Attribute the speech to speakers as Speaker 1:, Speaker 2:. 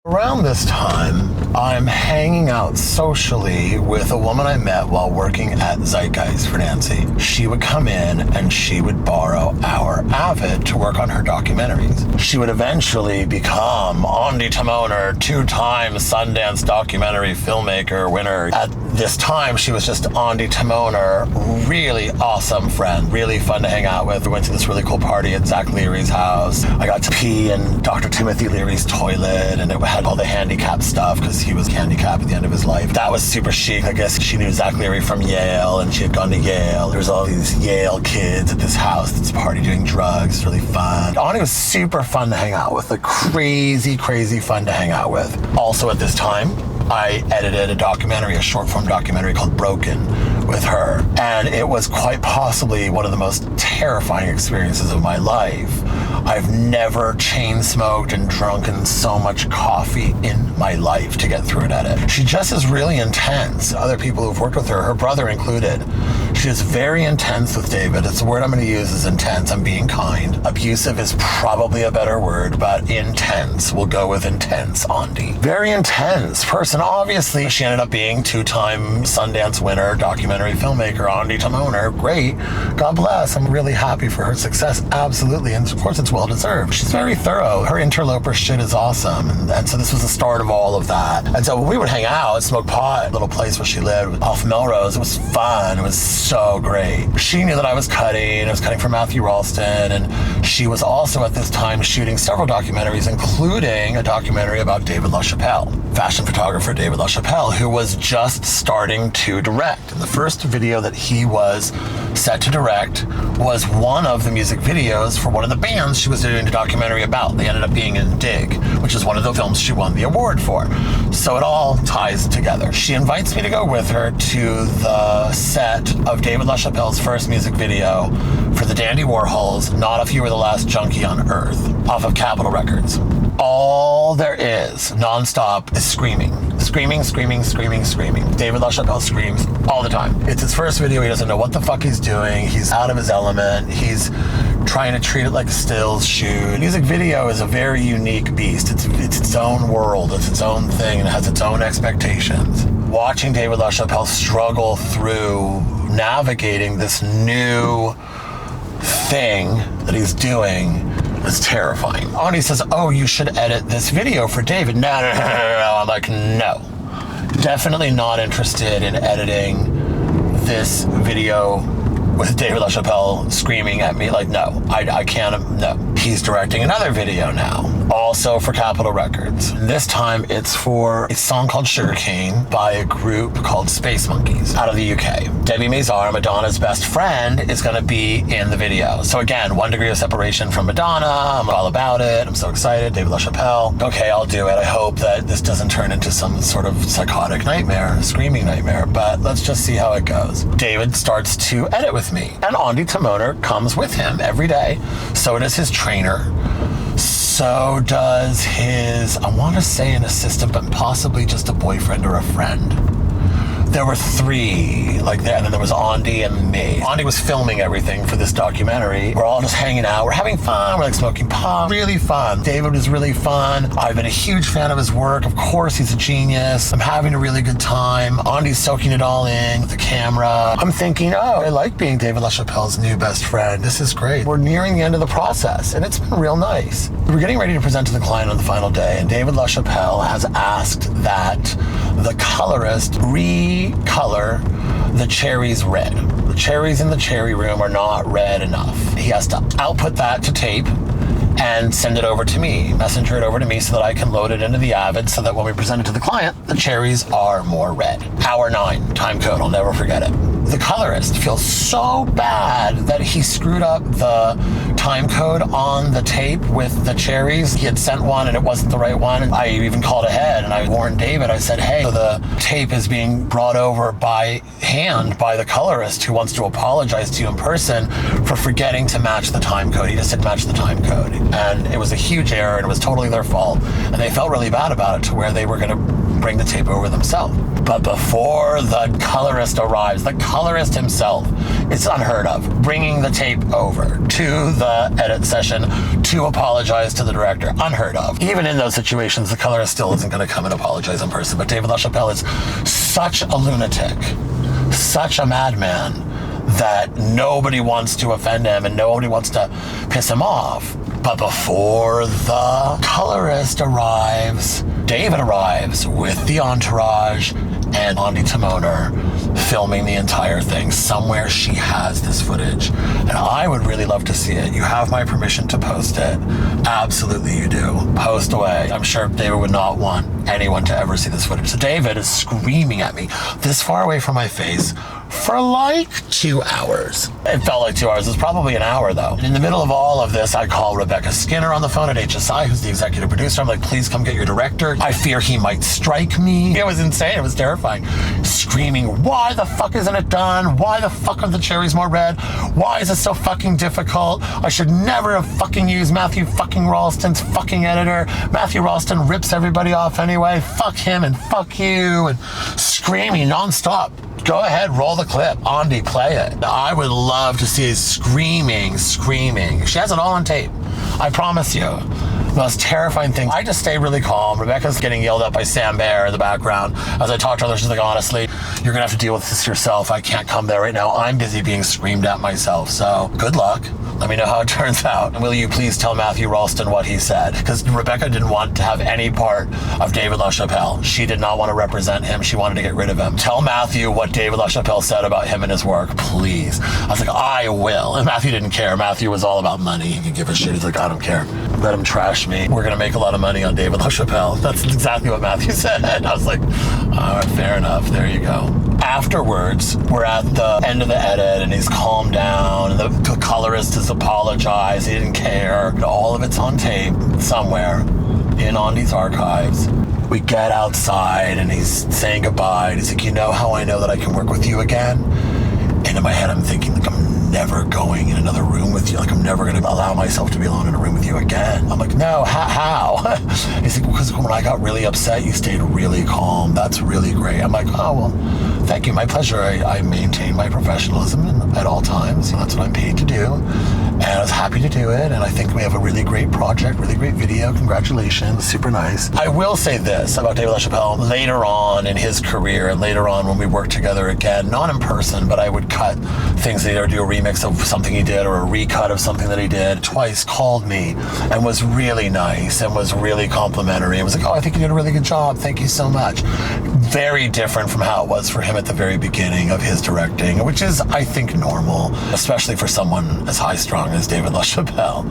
Speaker 1: Around this time, I'm hanging out socially with a woman I met while working at Zeitgeist for Nancy. She would come in and she would borrow our Avid to work on her documentaries. She would eventually become Andi Timoner, 2-time Sundance documentary filmmaker winner. At this time, she was just Andi Timoner, really awesome friend, really fun to hang out with. We went to this really cool party at Zach Leary's house. I got to pee in Dr. Timothy Leary's toilet, and it had all the handicap stuff because he was handicapped at the end of his life. That was super chic. I guess she knew Zach Leary from Yale, and she had gone to Yale. There was all these Yale kids at this house that's party doing drugs. Really fun. Andi was super fun to hang out with. Like crazy, crazy fun to hang out with. Also at this time, I edited a documentary, a short form documentary called Broken with her. And it was quite possibly one of the most terrifying experiences of my life. I've never chain smoked and drunken so much coffee in my life to get through an edit. She just is really intense. Other people who've worked with her, her brother included, she is very intense with David. It's the word I'm going to use is intense. I'm being kind. Abusive is probably a better word, but intense. We'll go with intense, Andi. Very intense person. Obviously, she ended up being 2-time Sundance winner, documentary filmmaker, Andi Timoner. Great. God bless. I'm really happy for her success. Absolutely. And of course, it's well-deserved. She's very thorough. Her interloper shit is awesome. And so this was the start of all of that. And so when we would hang out, smoke pot, at a little place where she lived off Melrose, it was fun. It was so great. She knew that I was cutting. I was cutting for Matthew Ralston. And she was also at this time shooting several documentaries, including a documentary about David LaChapelle, fashion photographer David LaChapelle, who was just starting to direct. And the first video that he was set to direct was one of the music videos for one of the bands she was doing a documentary about. They ended up being in Dig, which is one of the films she won the award for. So it all ties together. She invites me to go with her to the set of David LaChapelle's first music video for the Dandy Warhols, Not If You Were the Last Junkie on Earth, off of Capitol Records. All there is, nonstop, is screaming. Screaming, screaming, screaming, screaming. David LaChapelle screams all the time. It's his first video. He doesn't know what the fuck he's doing. He's out of his element. He's trying to treat it like a stills shoot. Music video is a very unique beast. It's its own world. It's its own thing, and it has its own expectations. Watching David LaChapelle struggle through navigating this new thing that he's doing is terrifying. Andi says, oh, you should edit this video for David. No. I'm like, no. Definitely not interested in editing this video with David LaChapelle screaming at me. Like, no, I can't, no. He's directing another video now, also for Capitol Records. This time it's for a song called Sugarcane by a group called Space Monkeys out of the UK. Debbie Mazar, Madonna's best friend, is gonna be in the video. So again, 1 degree of separation from Madonna. I'm all about it. I'm so excited. David LaChapelle. Okay, I'll do it. I hope that this doesn't turn into some sort of psychotic nightmare, screaming nightmare, but let's just see how it goes. David starts to edit with me, and Andi Timoner comes with him every day. So does his trainer. So does his, I want to say an assistant, but possibly just a boyfriend or a friend. There were 3 like that, and then there was Andi and me. Andi was filming everything for this documentary. We're all just hanging out. We're having fun. We're like smoking pot. Really fun. David was really fun. I've been a huge fan of his work. Of course, he's a genius. I'm having a really good time. Andi's soaking it all in with the camera. I'm thinking, oh, I like being David LaChapelle's new best friend. This is great. We're nearing the end of the process, and it's been real nice. We're getting ready to present to the client on the final day, and David LaChapelle has asked that the colorist recolor the cherries red. The cherries in the cherry room are not red enough. He has to output that to tape and send it over to me, messenger it over to me so that I can load it into the Avid so that when we present it to the client, the cherries are more red. Hour 9, time code, I'll never forget it. The colorist feels so bad that he screwed up the time code on the tape with the cherries. He had sent one and it wasn't the right one. And I even called ahead and I warned David. I said, hey, the tape is being brought over by hand by the colorist who wants to apologize to you in person for forgetting to match the time code. He just didn't match the time code. And it was a huge error and it was totally their fault. And they felt really bad about it to where they were going to and bring the tape over themselves. But before the colorist arrives, the colorist himself, it's unheard of, bringing the tape over to the edit session to apologize to the director. Unheard of. Even in those situations, the colorist still isn't going to come and apologize in person. But David LaChapelle is such a lunatic, such a madman, that nobody wants to offend him and nobody wants to piss him off. But before the colorist arrives, David arrives with the entourage and Andi Timoner filming the entire thing. Somewhere she has this footage, and I would really love to see it. You have my permission to post it. Absolutely you do. Post away. I'm sure David would not want anyone to ever see this footage. So David is screaming at me this far away from my face for like 2 hours. It felt like 2 hours. It was probably an hour though. And in the middle of all of this, I call Rebecca Skinner on the phone at HSI, who's the executive producer. I'm like, please come get your director. I fear he might strike me. It was insane. It was terrifying. Screaming, why the fuck isn't it done? Why the fuck are the cherries more red? Why is it so fucking difficult? I should never have fucking used Matthew fucking Ralston's fucking editor. Matthew Ralston rips everybody off anyway. Fuck him and fuck you. And screaming nonstop. Go ahead, roll the clip. Andi, play it. I would love to see screaming. She has it all on tape. I promise you. The most terrifying thing. I just stay really calm. Rebecca's getting yelled at by Sam Baer in the background. As I talk to her, she's like, honestly, you're gonna have to deal with this yourself. I can't come there right now. I'm busy being screamed at myself. So good luck. Let me know how it turns out. And will you please tell Matthew Ralston what he said? Because Rebecca didn't want to have any part of David LaChapelle. She did not want to represent him. She wanted to get rid of him. Tell Matthew what David LaChapelle said about him and his work, please. I was like, I will. And Matthew didn't care. Matthew was all about money. He could give a shit. He's like, I don't care. Let him trash me. We're going to make a lot of money on David LaChapelle. That's exactly what Matthew said. I was like, all right, fair enough. There you go. Afterwards, we're at the end of the edit and he's calmed down and the colorist has apologized. He didn't care. All of it's on tape somewhere in Andi's archives. We get outside and he's saying goodbye. And he's like, you know how I know that I can work with you again? And in my head, I'm thinking, like, I'm never going in another room with you. Like, I'm never going to allow myself to be alone in a room with you again. I'm like, no, how? He's like, because when I got really upset, you stayed really calm. That's really great. I'm like, oh, well, thank you. My pleasure. I maintain my professionalism at all times. That's what I'm paid to do. And I was happy to do it. And I think we have a really great project, really great video. Congratulations. Super nice. I will say this about David LaChapelle. Later on in his career and later on when we worked together again, not in person, but I would cut things that he would do a remix of something he did or a recut of something that he did. Twice called me and was really nice and was really complimentary. It was like, oh, I think you did a really good job. Thank you so much. Very different from how it was for him at the very beginning of his directing, which is, I think, normal, especially for someone as high-strung as David LaChapelle.